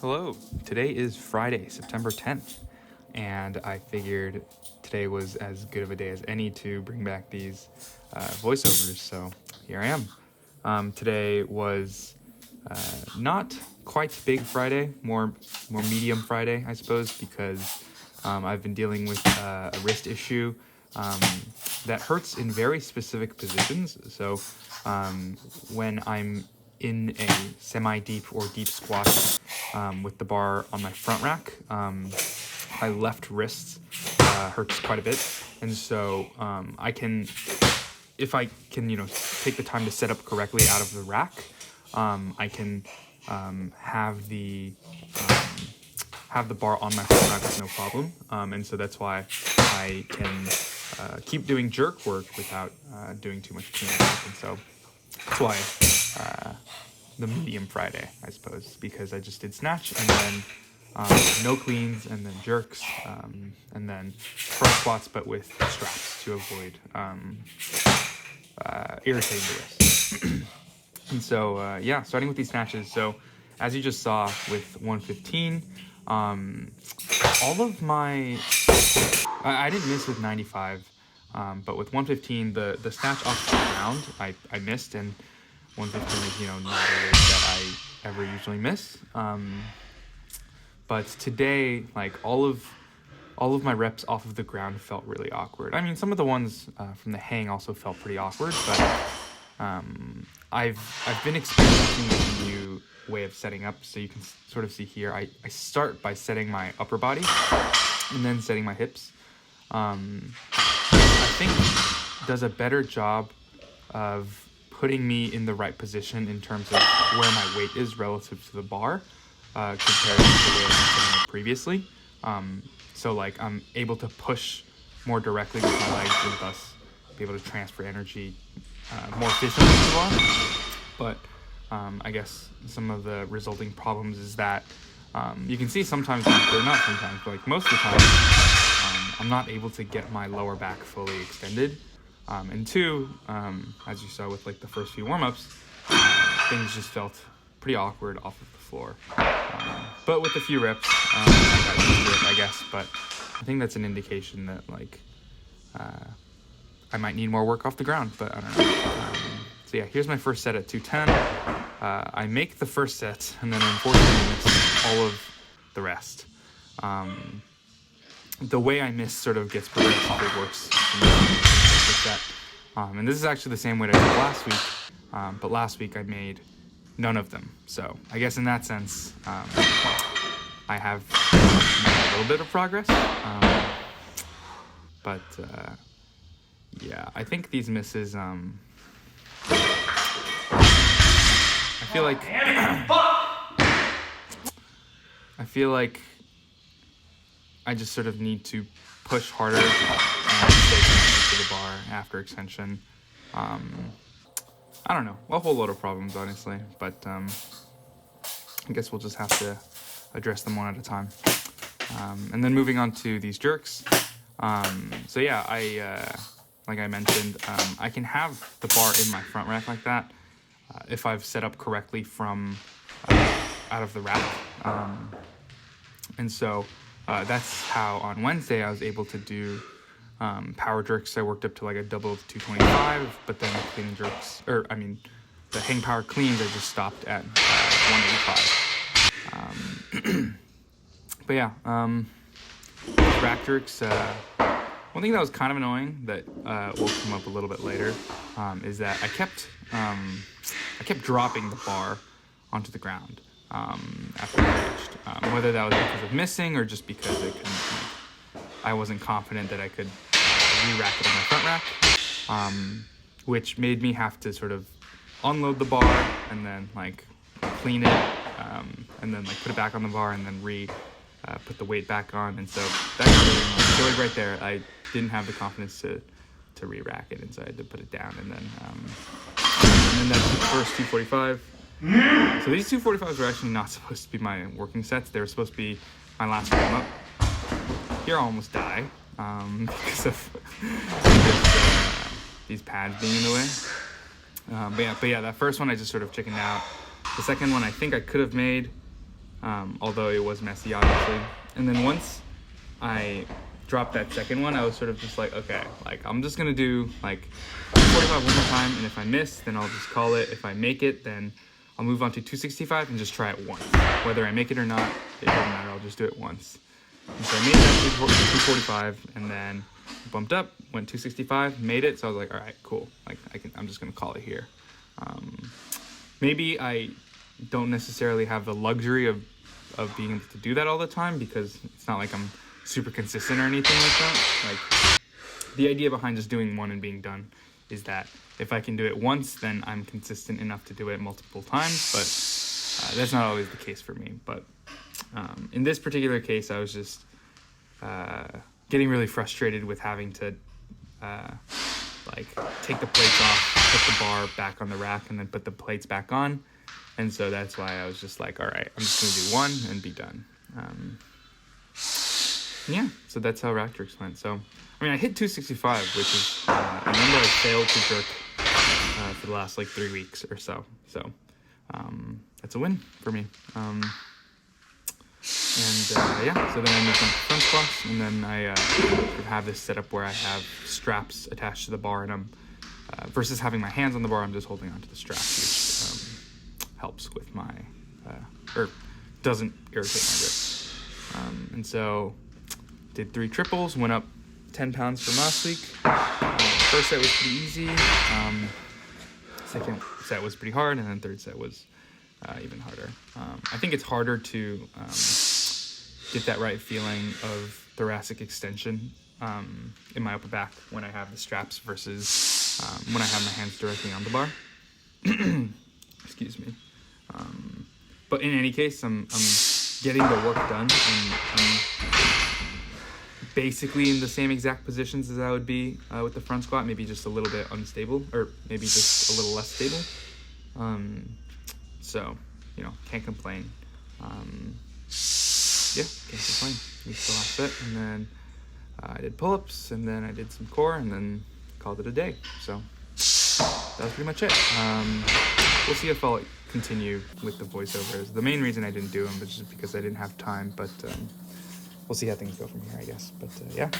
Hello, today is Friday, September 10th, and I figured today was as good of a day as any to bring back these voiceovers, so here I am. Today was not quite Big Friday, more medium Friday, I suppose, because I've been dealing with a wrist issue that hurts in very specific positions. So when I'm in a semi-deep or deep squat with the bar on my front rack, my left wrist hurts quite a bit, and so I can, if I can, take the time to set up correctly out of the rack, I can have the bar on my front rack with no problem, and so that's why I can keep doing jerk work without doing too much clean work, and so that's why the medium Friday, I suppose, because I just did snatch and then no cleans and then jerks and then front squats, but with straps to avoid irritating the wrist. And so, starting with these snatches. So as you just saw with 115, all of my, I didn't miss with 95, but with 115, the snatch off the ground, I missed, and 115 is, not a weight that I ever usually miss. But today, like all of my reps off of the ground felt really awkward. I mean, some of the ones from the hang also felt pretty awkward, but I've been experimenting with a new way of setting up. So you can sort of see here, I start by setting my upper body and then setting my hips. I think does a better job of putting me in the right position in terms of where my weight is relative to the bar compared to the way I was setting it previously. So like I'm able to push more directly with my legs and thus be able to transfer energy more efficiently to the bar. But I guess some of the resulting problems is that you can see sometimes, or not sometimes, but like most of the time, I'm not able to get my lower back fully extended. And two, as you saw with like the first few warm-ups, things just felt pretty awkward off of the floor. But with a few reps, I got used to it, I guess. But I think that's an indication that like I might need more work off the ground, but I don't know. So yeah, here's my first set at 210. I make the first set, and then unfortunately miss all of the rest. The way I miss sort of gets progressively worse. And this is actually the same weight I did last week, but last week I made none of them. So I guess in that sense, I have made a little bit of progress. But yeah, I think these misses, I feel like I just sort of need to push harder and stay connected to the bar after extension. I don't know, a whole load of problems, honestly, but I guess we'll just have to address them one at a time. And then moving on to these jerks. So yeah, like I mentioned, I can have the bar in my front rack like that if I've set up correctly from out of the rack. And so that's how on Wednesday I was able to do power jerks. I worked up to like a double of 225, but then the clean jerks, the hang power cleans, I just stopped at 185. But yeah, rack jerks, one thing that was kind of annoying that will come up a little bit later is that I kept dropping the bar onto the ground after I reached, whether that was because of missing or just because I wasn't confident that I could re-rack it on my front rack, which made me have to sort of unload the bar and then like clean it, and then like put it back on the bar and then put the weight back on. And so that got really right there. I didn't have the confidence to re-rack it, and so I had to put it down, and then that's the first 245. So these 245s were actually not supposed to be my working sets. They were supposed to be my last warm-up. Here I almost die because of these pads being in the way. But yeah, that first one I just sort of chickened out. The second one I think I could have made. although it was messy, obviously. And then once I dropped that second one, I was sort of just like, okay, like I'm just gonna do like 45 one more time, and if I miss, then I'll just call it. If I make it, then I'll move on to 265 and just try it once. Whether I make it or not, it doesn't matter, I'll just do it once. And so I made that 245, and then bumped up, went 265, made it, so I was like, all right, cool, like I'm just gonna call it here. Maybe I don't necessarily have the luxury of being able to do that all the time, because it's not like I'm super consistent or anything like that. Like, the idea behind just doing one and being done is that if I can do it once, then I'm consistent enough to do it multiple times, but that's not always the case for me. But in this particular case, I was just getting really frustrated with having to like take the plates off, put the bar back on the rack, and then put the plates back on. And so that's why I was just like, all right, I'm just gonna do one and be done. Yeah, so that's how rack jerks went. So, I mean, I hit 265, which is a number I failed to jerk for the last like 3 weeks or so. So that's a win for me. Yeah, so then I moved on to front squats, and then I have this setup where I have straps attached to the bar, and I'm versus having my hands on the bar, I'm just holding onto the straps, which helps with my or doesn't irritate my wrist. And so did 3 triples, went up 10 pounds from last week. First set was pretty easy. Second set was pretty hard, and then third set was even harder. I think it's harder to get that right feeling of thoracic extension in my upper back when I have the straps versus when I have my hands directly on the bar. Excuse me. But in any case, I'm getting the work done, and I'm basically in the same exact positions as I would be with the front squat, maybe just a little bit unstable, or maybe just a little less stable. So, you know, can't complain. Yeah, can't complain. Reached the last set, and then I did pull-ups, and then I did some core, and then called it a day. So that was pretty much it. We'll see if I'll continue with the voiceovers. The main reason I didn't do them was just because I didn't have time, but we'll see how things go from here, I guess. But yeah.